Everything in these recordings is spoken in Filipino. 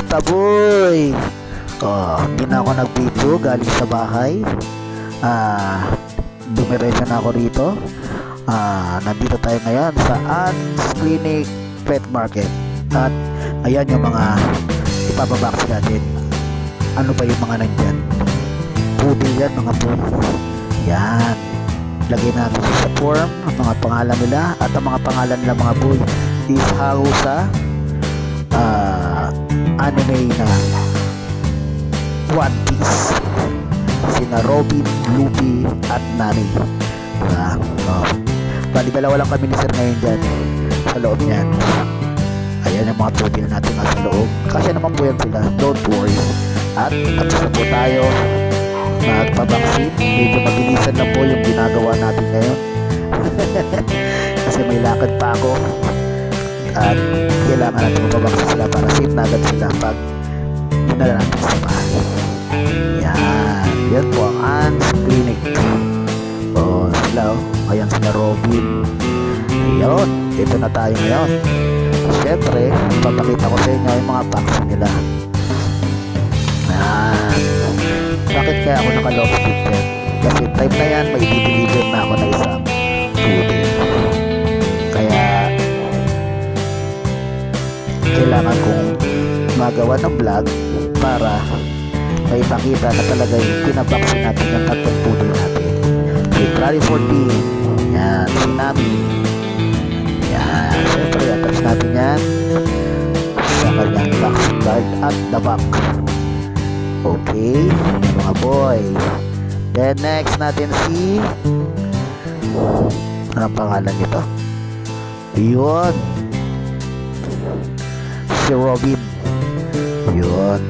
taboy. Hindi na ako nag-video galing sa bahay. Dumiretso na ako rito. Nandito tayo ngayon sa Ann's Clinic Pet Market. At ayan yung mga ipababaksin natin. Ano ba yung mga nandyan? Poodle yan mga po. Yan. Lagay natin sa form ang mga pangalan nila. At ang mga pangalan nila mga boy is haro sa anime na One Piece. Sina Robin, Luffy at Nami. Bali dalawa lang kami ni sir ngayon dyan sa loob niyan. Ayan yung mga poodle natin nasa loob. Kasi naman po yan sila, don't worry. At tapos na po tayo magpabaksin. Medyo mabilisan lang po yung ginagawa natin ngayon. Kasi may lakad pa ako. At kailangan natin magpabaksin sila para safe na agad sila pag dinala natin sa bahay. Yan po ang Ann's Clinic. Sila ayan sila Robin. Ayun, ito na tayo ngayon. Siyempre, papakita ko sa inyo yung mga vaccine nila. Bakit kaya ako naka-love sticker? Kasi time na yan, may i-deliver na ako na isang poodle. Kaya kailangan kong magawa ng vlog para may pakita na talaga yung pinabaksin natin yung tatlong poodle natin. February 14. Yan, si Nami. Yan, siyempre attach natin yan sa kanyang vaccine card at the back. Okay, mga boy. Then next natin si anong pangalan nito? Yun, si Robin. Yun,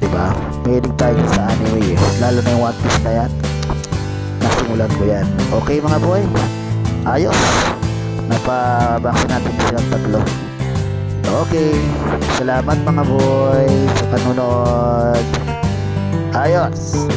diba? Mahilig tayo sa anime lalo na yung One Piece na yan. Nasimulan ko yan. Okay mga boy, ayos, napabaksin natin silang tatlo. Okay, salamat mga boy sa panunod. Ayos.